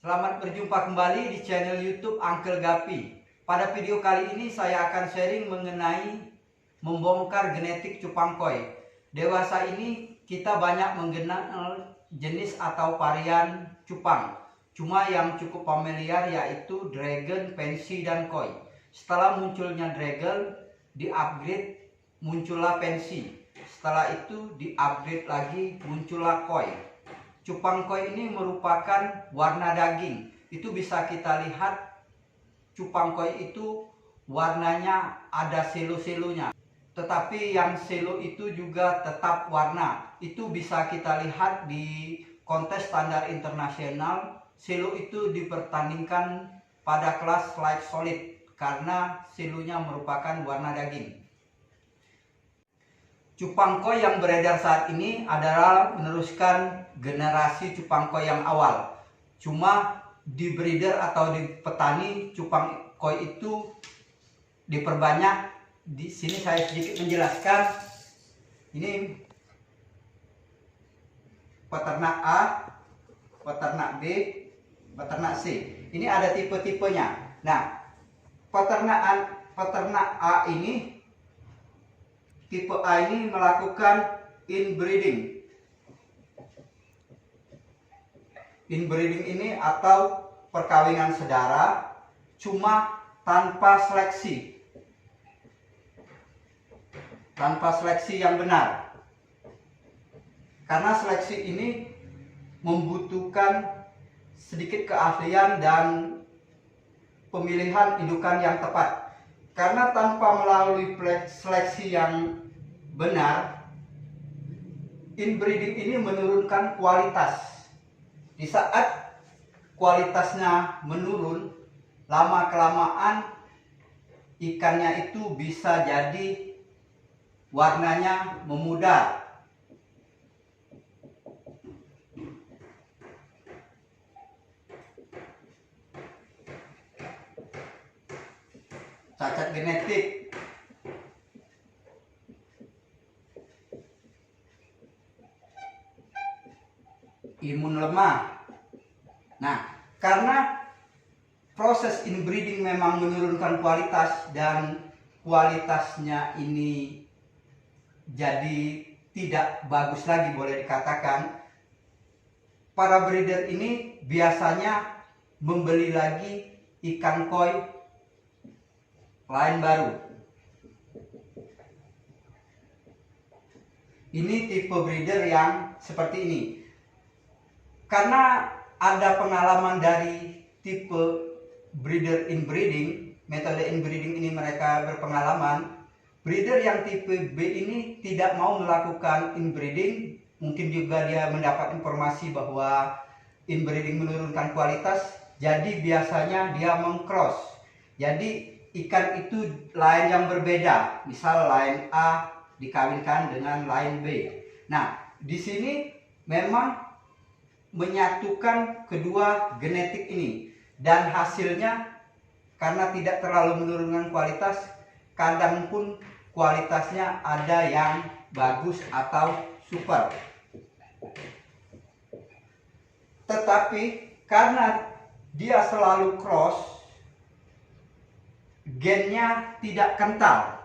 Selamat berjumpa kembali di channel YouTube Uncle Gapi. Pada video kali ini saya akan sharing mengenai membongkar genetik cupang koi. Dewasa ini kita banyak mengenal jenis atau varian cupang. Cuma yang cukup familiar yaitu dragon, pensi, dan koi. Setelah munculnya dragon, di-upgrade muncullah pensi. Setelah itu di-upgrade lagi muncullah koi. Cupang koi ini merupakan warna daging. Itu bisa kita lihat cupang koi itu warnanya ada selo-selonya. Tetapi yang selo itu juga tetap warna. Itu bisa kita lihat di kontes standar internasional. Selo itu dipertandingkan pada kelas light solid karena selonya merupakan warna daging. Cupang koi yang beredar saat ini adalah meneruskan generasi cupang koi yang awal. Cuma di breeder atau di petani cupang koi itu diperbanyak. Di sini saya sedikit menjelaskan. Ini peternak A, peternak B, peternak C. Ini ada tipe-tipenya. Nah, peternak A ini, tipe A ini melakukan inbreeding. Inbreeding ini atau perkawinan sedara cuma tanpa seleksi. Tanpa seleksi yang benar. Karena seleksi ini membutuhkan sedikit keahlian dan pemilihan indukan yang tepat. Karena tanpa melalui seleksi yang benar, inbreeding ini menurunkan kualitas. Di saat kualitasnya menurun, lama-kelamaan ikannya itu bisa jadi warnanya memudar. Cacat genetik. Imun lemah. Nah, karena proses inbreeding memang menurunkan kualitas dan kualitasnya ini jadi tidak bagus lagi boleh dikatakan, para breeder ini biasanya membeli lagi ikan koi lain baru. Ini tipe breeder yang seperti ini. Karena ada pengalaman dari tipe breeder inbreeding, metode inbreeding ini mereka berpengalaman. Breeder yang tipe B ini tidak mau melakukan inbreeding. Mungkin juga dia mendapat informasi bahwa inbreeding menurunkan kualitas. Jadi biasanya dia mengcross. Jadi ikan itu lain yang berbeda. Misal lain A dikawinkan dengan lain B. Nah, di sini memang menyatukan kedua genetik ini, dan hasilnya karena tidak terlalu menurunkan kualitas, kadang pun kualitasnya ada yang bagus atau super. Tetapi karena dia selalu cross, gennya tidak kental.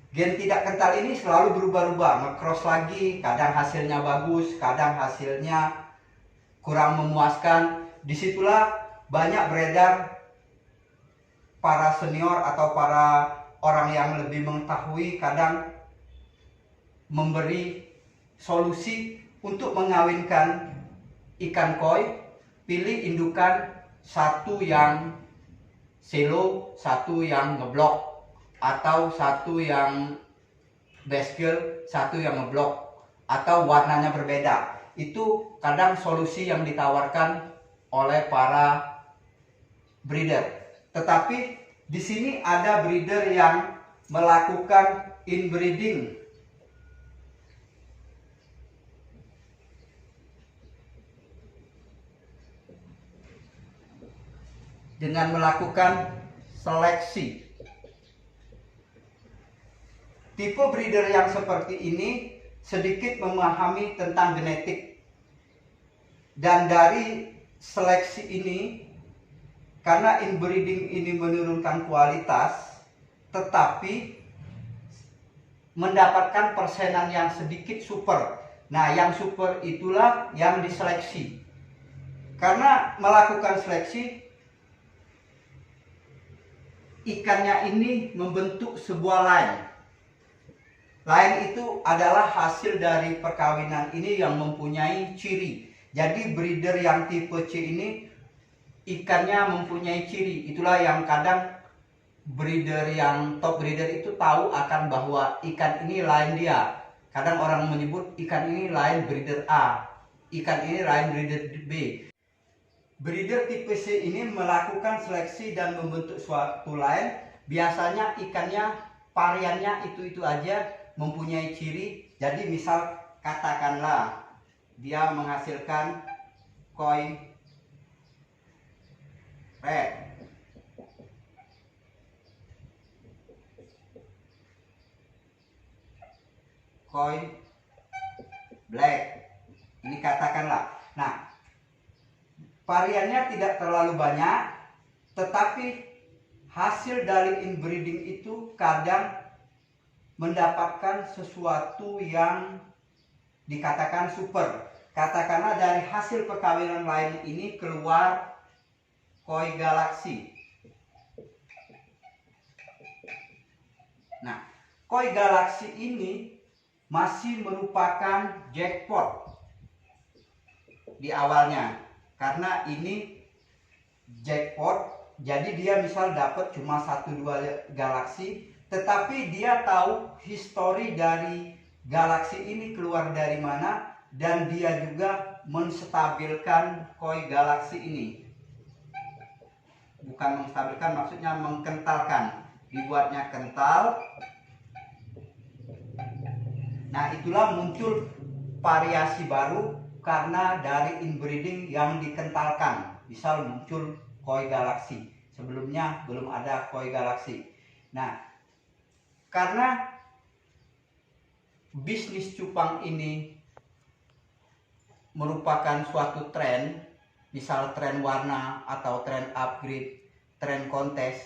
Gen tidak kental ini selalu berubah-ubah, nge-cross lagi, kadang hasilnya bagus, kadang hasilnya kurang memuaskan. Disitulah banyak beredar para senior atau para orang yang lebih mengetahui kadang memberi solusi untuk mengawinkan ikan koi. Pilih indukan satu yang selo, satu yang ngeblok, atau satu yang baskel, satu yang ngeblok, atau warnanya berbeda. Itu kadang solusi yang ditawarkan oleh para breeder. Tetapi di sini ada breeder yang melakukan inbreeding. Dengan melakukan seleksi. Tipe breeder yang seperti ini sedikit memahami tentang genetik. Dan dari seleksi ini, karena inbreeding ini menurunkan kualitas, tetapi mendapatkan persenan yang sedikit super. Nah, yang super itulah yang diseleksi. Karena melakukan seleksi, ikannya ini membentuk sebuah line. Line itu adalah hasil dari perkawinan ini yang mempunyai ciri. Jadi breeder yang tipe C ini ikannya mempunyai ciri. Itulah yang kadang breeder yang top breeder itu tahu akan bahwa ikan ini line dia. Kadang orang menyebut ikan ini line breeder A, ikan ini line breeder B. Breeder tipe C ini melakukan seleksi dan membentuk suatu line. Biasanya ikannya variannya itu aja, mempunyai ciri. Jadi misal katakanlah dia menghasilkan koi red, koi black, ini katakanlah. Nah, variannya tidak terlalu banyak, tetapi hasil dari inbreeding itu kadang mendapatkan sesuatu yang dikatakan super. Katakanlah dari hasil perkawinan lain ini keluar koi galaksi. Nah, koi galaksi ini masih merupakan jackpot di awalnya, karena ini jackpot. Jadi dia misal dapat cuma 1-2 galaksi, tetapi dia tahu histori dari galaksi ini keluar dari mana, dan dia juga menstabilkan koi galaksi ini. Bukan menstabilkan, maksudnya mengkentalkan, dibuatnya kental. Nah, itulah muncul variasi baru karena dari inbreeding yang dikentalkan. Misal muncul koi galaksi, sebelumnya belum ada koi galaksi. Nah, karena bisnis cupang ini merupakan suatu tren, misal tren warna atau tren upgrade, tren kontes,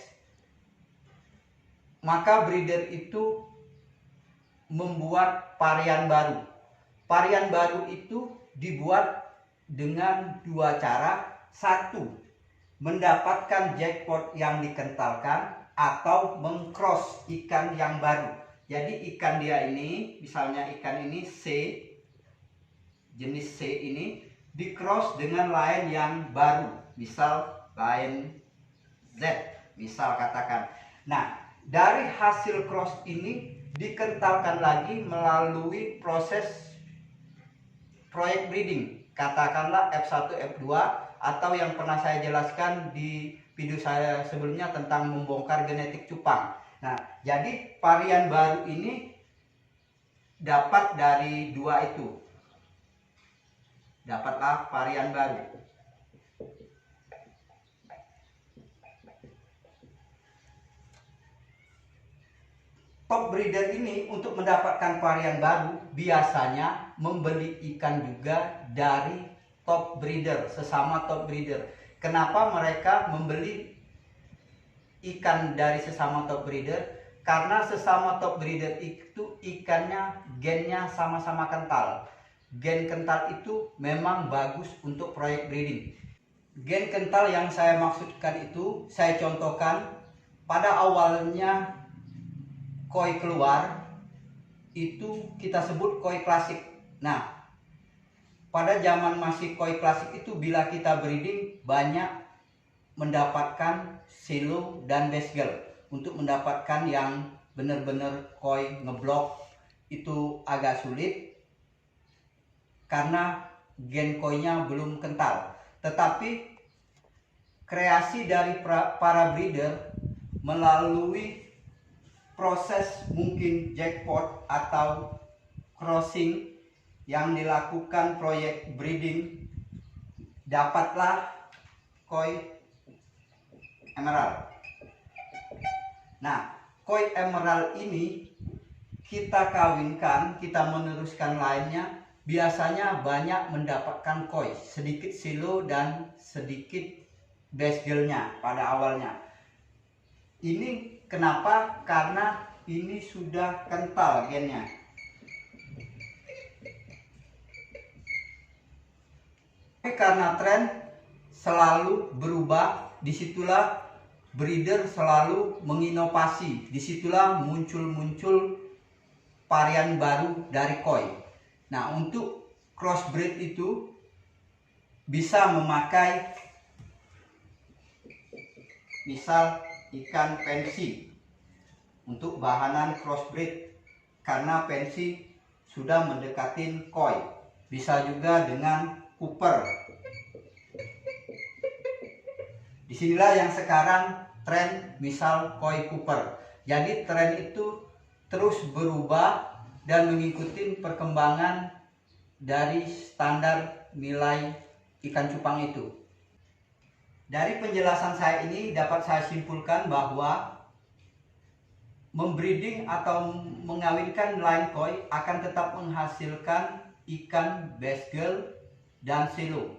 maka breeder itu membuat varian baru. Varian baru itu dibuat dengan 2 cara. Satu, mendapatkan jackpot yang dikentalkan, atau mengcross ikan yang baru. Jadi ikan dia ini, misalnya ikan ini C, jenis C ini di-cross dengan lain yang baru, misal lain Z, misal katakan. Nah, dari hasil cross ini dikentalkan lagi melalui proses proyek breeding, katakanlah F1, F2, atau yang pernah saya jelaskan di video saya sebelumnya tentang membongkar genetik cupang. Nah, jadi varian baru ini dapat dari 2 itu. Dapatlah varian baru. Top breeder ini untuk mendapatkan varian baru biasanya membeli ikan juga dari top breeder, sesama top breeder. Kenapa mereka membeli ikan dari sesama top breeder? Karena sesama top breeder itu ikannya gennya sama-sama kental. Gen kental itu memang bagus untuk proyek breeding. Gen kental yang saya maksudkan itu saya contohkan. Pada awalnya koi keluar itu kita sebut koi klasik. Nah, pada zaman masih koi klasik itu bila kita breeding banyak mendapatkan silo dan basegel. Untuk mendapatkan yang benar-benar koi ngeblok itu agak sulit karena gen koinya belum kental. Tetapi kreasi dari para breeder melalui proses mungkin jackpot atau crossing yang dilakukan proyek breeding, dapatlah koi emerald. Nah, koi emerald ini kita kawinkan, kita meneruskan lainnya, biasanya banyak mendapatkan koi, sedikit silo dan sedikit basgelnya pada awalnya. Ini kenapa? Karena ini sudah kental gennya. Tapi karena tren selalu berubah, disitulah breeder selalu menginovasi, disitulah muncul varian baru dari koi. Nah, untuk crossbreed itu bisa memakai misal ikan pensi untuk bahanan crossbreed, karena pensi sudah mendekatin koi. Bisa juga dengan Cooper. Disinilah yang sekarang tren misal koi Cooper. Jadi tren itu terus berubah dan mengikuti perkembangan dari standar nilai ikan cupang itu. Dari penjelasan saya ini dapat saya simpulkan bahwa membreeding atau mengawinkan line koi akan tetap menghasilkan ikan basgel dan silo.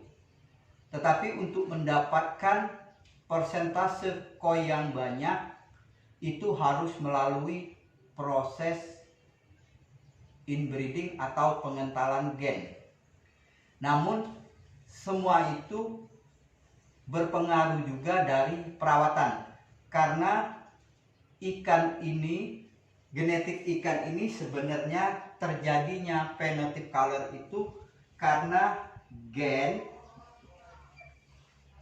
Tetapi untuk mendapatkan persentase koi yang banyak itu harus melalui proses inbreeding atau pengentalan gen. Namun semua itu berpengaruh juga dari perawatan, karena ikan ini, genetik ikan ini sebenarnya terjadinya phenotype color itu karena gen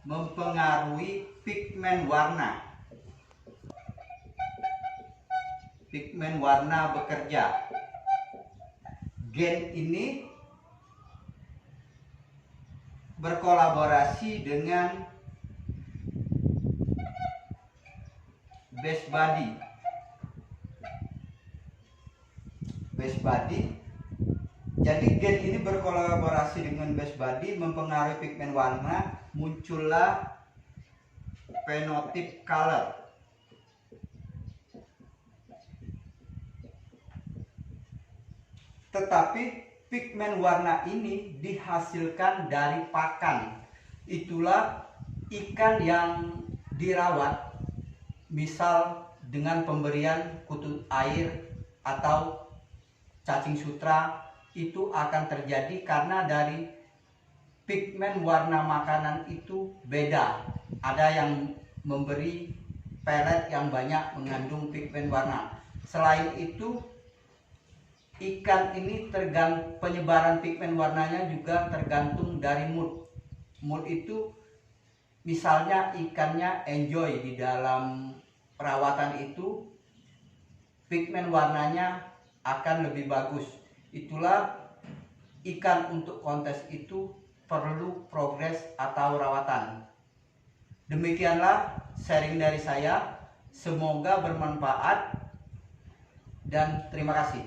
mempengaruhi pigmen warna. Pigmen warna bekerja. Gen ini berkolaborasi dengan base body. Jadi gen ini berkolaborasi dengan base body, mempengaruhi pigmen warna, muncullah phenotype color. Tetapi pigmen warna ini dihasilkan dari pakan. Itulah ikan yang dirawat, misal dengan pemberian kutu air atau cacing sutra, itu akan terjadi karena dari pigmen warna makanan itu beda. Ada yang memberi pelet yang banyak mengandung pigmen warna. Selain itu, ikan ini penyebaran pigmen warnanya juga tergantung dari mood. Mood itu misalnya ikannya enjoy di dalam perawatan itu, pigmen warnanya akan lebih bagus. Itulah ikan untuk kontes itu perlu progres atau rawatan. Demikianlah sharing dari saya. Semoga bermanfaat dan terima kasih.